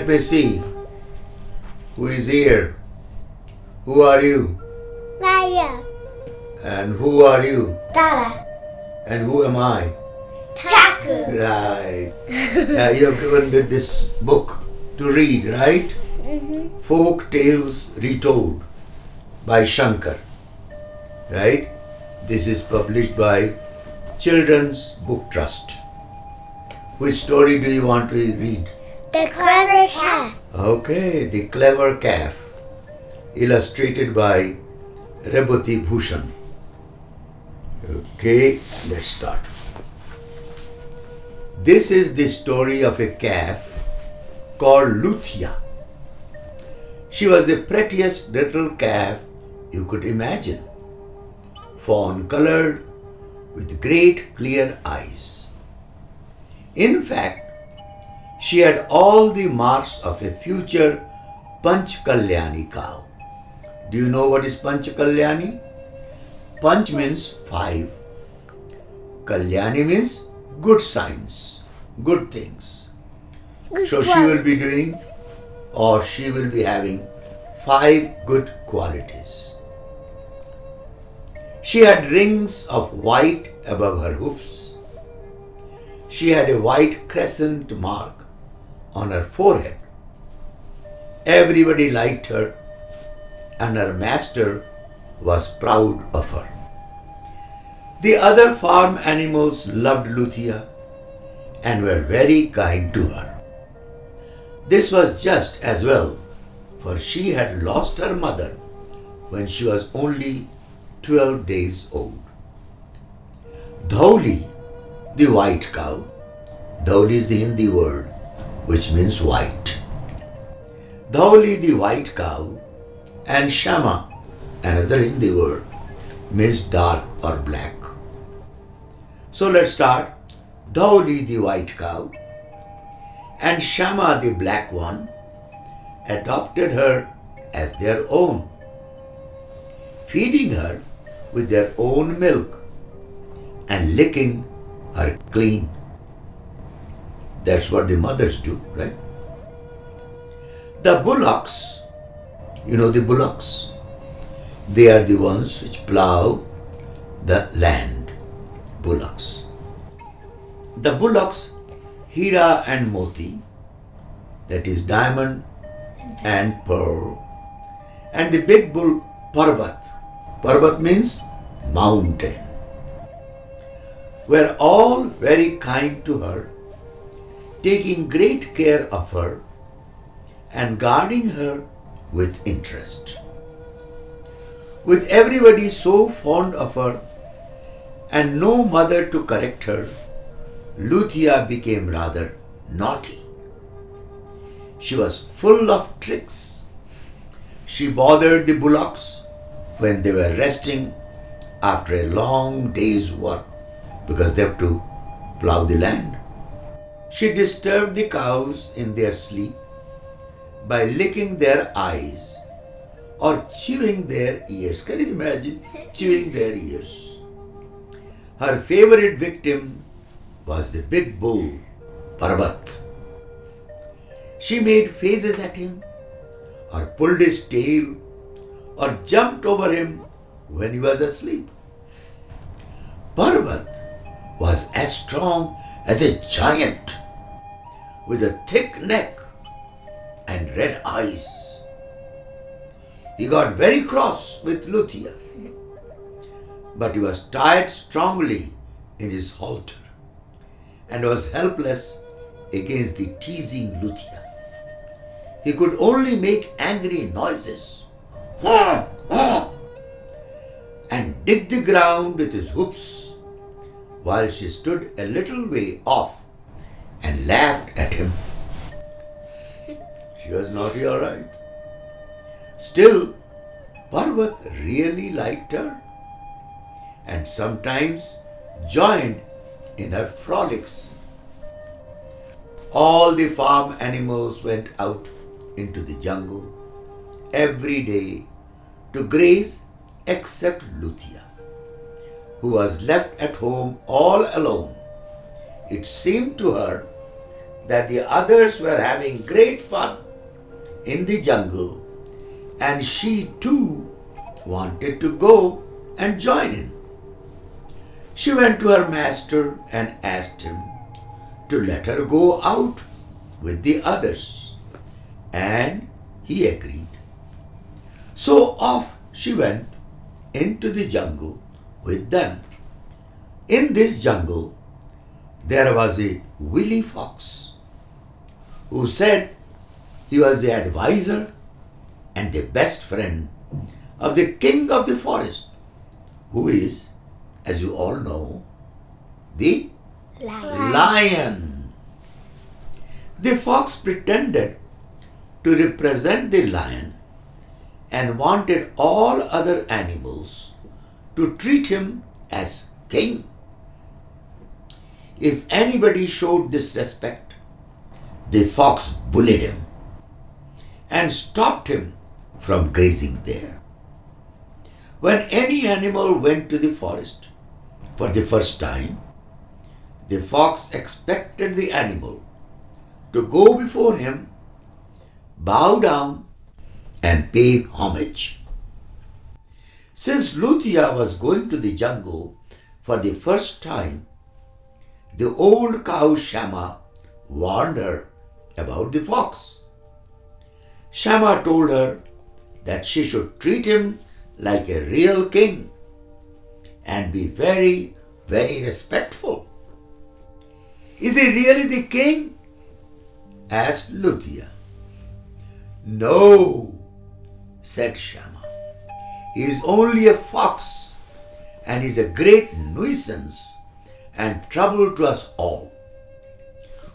Let me see. Who is here? Who are you? Maya. And who are you? Tara. And who am I? Taku. Right. You have given me this book to read, right? Folk Tales Retold by Shankar. Right? This is published by Children's Book Trust. Which story do you want to read? The Clever Calf. Okay, The Clever Calf. Illustrated by Rebati Bhushan. Okay, let's start. This is the story of a calf called Luthia. She was the prettiest little calf you could imagine. Fawn colored with great clear eyes. In fact, she had all the marks of a future Panch Kalyani cow. Do you know what is Panch Kalyani? Panch means 5. Kalyani means good signs, good things. So she will be doing, or she will be having 5 good qualities. She had rings of white above her hoofs. She had a white crescent mark on her forehead. Everybody liked her, and her master was proud of her. The other farm animals loved Luthia and were very kind to her. This was just as well, for she had lost her mother when she was only 12 days old. Dhauli, the white cow, Dhauli is the Hindi word which means white. Dhauli, the white cow, and Shama, another Hindi word, means dark or black. So let's start. Dhauli, the white cow, and Shama, the black one, adopted her as their own, feeding her with their own milk and licking her clean. That's what the mothers do, right? The bullocks, you know the bullocks? They are the ones which plow the land. Bullocks. The bullocks, Hira and Moti, that is diamond and pearl, and the big bull, Parvat. Parvat means mountain, were all very kind to her, taking great care of her and guarding her with interest. With everybody so fond of her and no mother to correct her, Luthia became rather naughty. She was full of tricks. She bothered the bullocks when they were resting after a long day's work because they have to plow the land. She disturbed the cows in their sleep by licking their eyes or chewing their ears. Can you imagine? Chewing their ears. Her favorite victim was the big bull, Parvat. She made faces at him, or pulled his tail, or jumped over him when he was asleep. Parvat was as strong as a giant, with a thick neck and red eyes. He got very cross with Luthia, but he was tied strongly in his halter and was helpless against the teasing Luthia. He could only make angry noises and dig the ground with his hoofs while she stood a little way off and laughed at him. She was naughty, all right. Still, Parvat really liked her and sometimes joined in her frolics. All the farm animals went out into the jungle every day to graze except Luthia, who was left at home all alone. It seemed to her that the others were having great fun in the jungle and she too wanted to go and join in. She went to her master and asked him to let her go out with the others, and he agreed. So off she went into the jungle with them. In this jungle there was a wily fox who said he was the advisor and the best friend of the king of the forest, who is, as you all know, the lion. The fox pretended to represent the lion and wanted all other animals to treat him as king. If anybody showed disrespect, the fox bullied him and stopped him from grazing there. When any animal went to the forest for the first time, the fox expected the animal to go before him, bow down, and pay homage. Since Luthia was going to the jungle for the first time, the old cow Shama warned her about the fox. Shama told her that she should treat him like a real king and be very, very respectful. "Is he really the king?" asked Luthia. "No," said Shama. "He is only a fox and is a great nuisance and trouble to us all.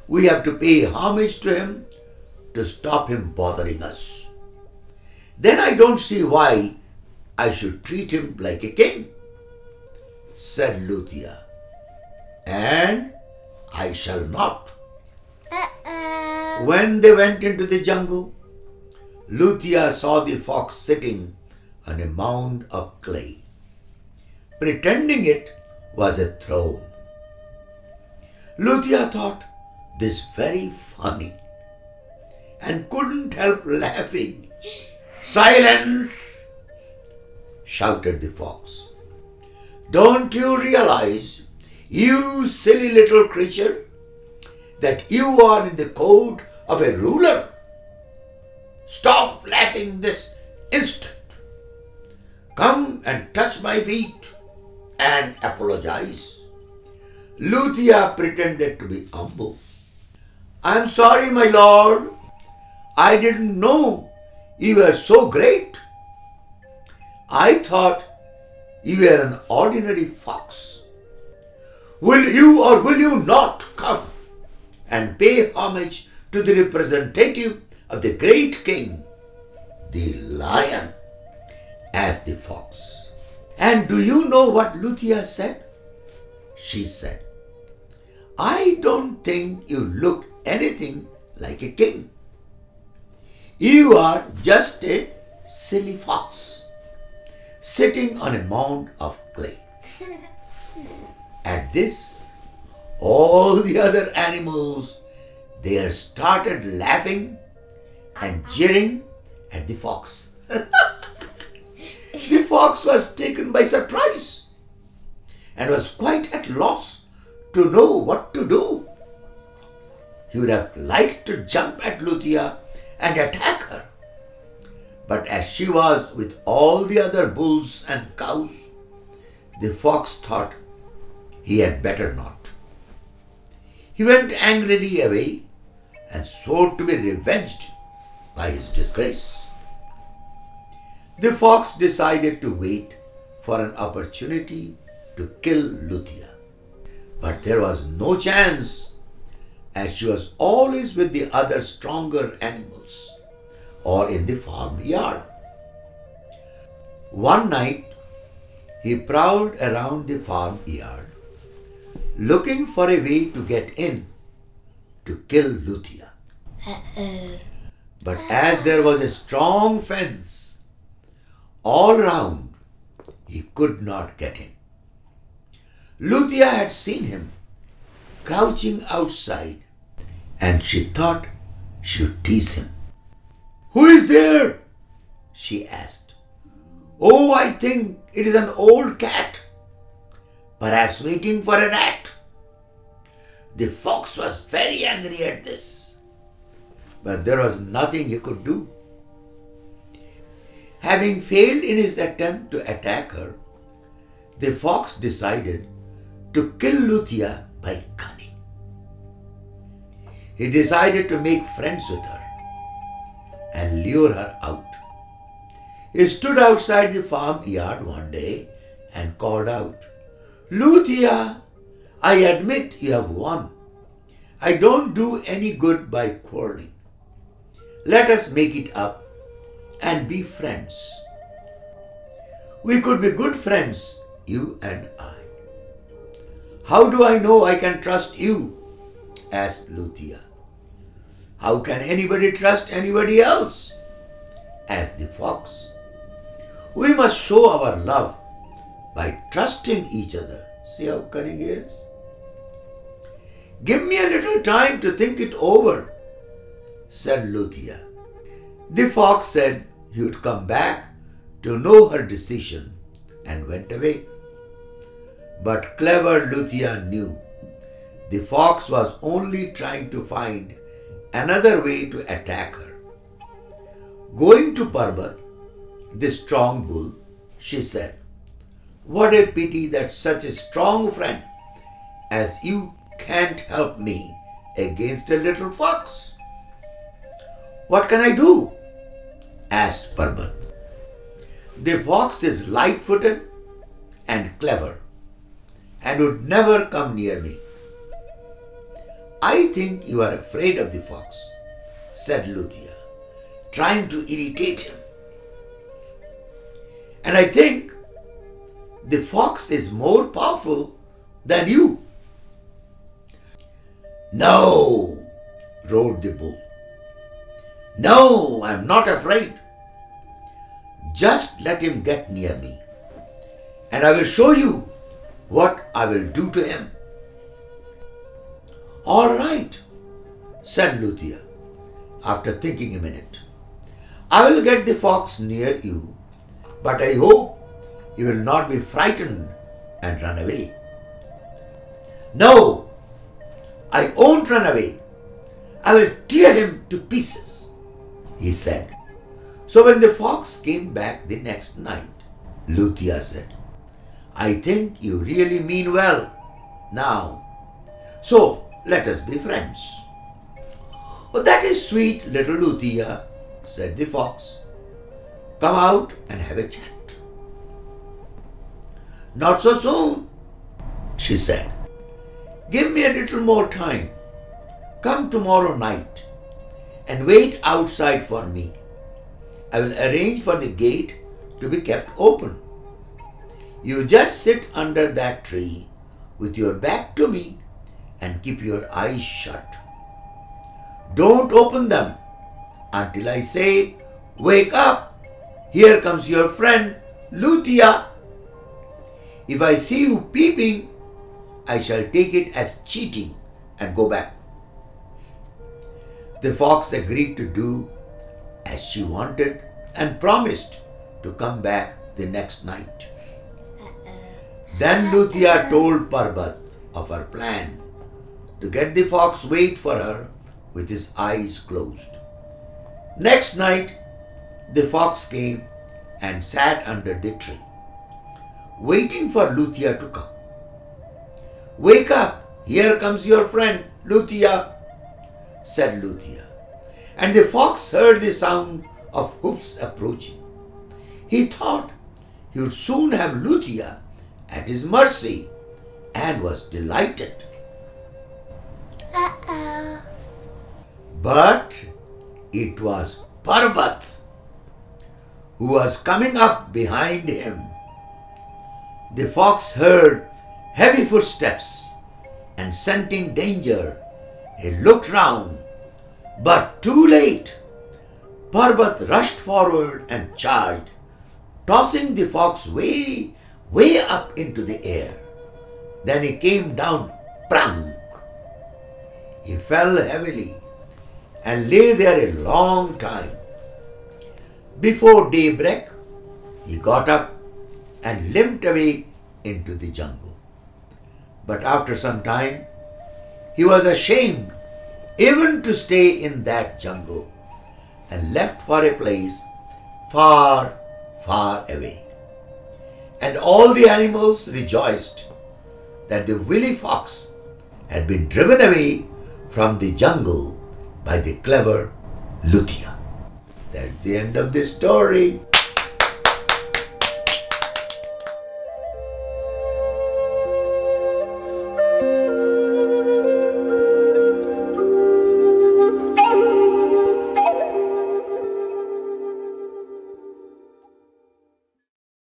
We have to pay homage to him to stop him bothering us. Then I don't see why I should treat him like a king," said Luthia. "And I shall not." When they went into the jungle, Luthia saw the fox sitting on a mound of clay, pretending it was a throne. Luthia thought this very funny and couldn't help laughing. "Silence!" shouted the fox. "Don't you realize, you silly little creature, that you are in the court of a ruler? Stop laughing this instant. Come and touch my feet and apologize." Luthia pretended to be humble. "I'm sorry, my lord. I didn't know you were so great. I thought you were an ordinary fox. Will you or will you not come and pay homage to the representative of the great king, the lion?" asked the fox. And do you know what Luthia said? She said, "I don't think you look anything like a king. You are just a silly fox sitting on a mound of clay." At this, all the other animals there started laughing and jeering at the fox. The fox was taken by surprise and was quite at loss to know what to do. He would have liked to jump at Luthia and attack her, but as she was with all the other bulls and cows, the fox thought he had better not. He went angrily away and swore to be revenged by his disgrace. The fox decided to wait for an opportunity to kill Luthia, but there was no chance, as she was always with the other stronger animals or in the farmyard. One night, he prowled around the farmyard looking for a way to get in to kill Luthia. But as there was a strong fence all round, he could not get in. Luthia had seen him crouching outside and she thought she would tease him. "Who is there?" she asked. "Oh, I think it is an old cat, perhaps waiting for a rat." The fox was very angry at this, but there was nothing he could do. Having failed in his attempt to attack her, the fox decided to kill Luthia by cunning. He decided to make friends with her and lure her out. He stood outside the farmyard one day and called out, "Luthia, I admit you have won. I don't do any good by quarreling. Let us make it up and be friends. We could be good friends, you and I." "How do I know I can trust you?" asked Luthia. "How can anybody trust anybody else?" asked the fox. "We must show our love by trusting each other." See how cunning he is? "Give me a little time to think it over," said Luthia. The fox said he would come back to know her decision and went away. But clever Luthia knew the fox was only trying to find another way to attack her. Going to Parbat, the strong bull, she said, "What a pity that such a strong friend as you can't help me against a little fox." "What can I do?" asked Parbat. "The fox is light-footed and clever and would never come near me." "I think you are afraid of the fox," said Luthia, trying to irritate him. "And I think the fox is more powerful than you." "No," roared the bull. "No, I am not afraid. Just let him get near me, and I will show you what I will do to him." "All right," said Luthia, after thinking a minute. "I will get the fox near you, but I hope he will not be frightened and run away." "No, I won't run away. I will tear him to pieces," he said. So when the fox came back the next night, Luthia said, "I think you really mean well now, so let us be friends." "Oh, that is sweet, little Luthia," said the fox. "Come out and have a chat." "Not so soon," she said. "Give me a little more time. Come tomorrow night and wait outside for me. I will arrange for the gate to be kept open. You just sit under that tree with your back to me and keep your eyes shut. Don't open them until I say, 'Wake up, here comes your friend Luthia.' If I see you peeping, I shall take it as cheating and go back." The fox agreed to do as she wanted and promised to come back the next night. Then Luthia told Parbat of her plan to get the fox wait for her with his eyes closed. Next night, the fox came and sat under the tree, waiting for Luthia to come. "Wake up, here comes your friend Luthia," said Luthia. And the fox heard the sound of hoofs approaching. He thought he would soon have Luthia at his mercy and was delighted. But it was Parbat who was coming up behind him. The fox heard heavy footsteps and, scenting danger, he looked round, but too late. Parbat rushed forward and charged, tossing the fox way up into the air. Then he came down, prunk. He fell heavily and lay there a long time. Before daybreak, he got up and limped away into the jungle. But after some time, he was ashamed even to stay in that jungle and left for a place far, far away. And all the animals rejoiced that the wily fox had been driven away from the jungle by the clever Luthia. That's the end of this story.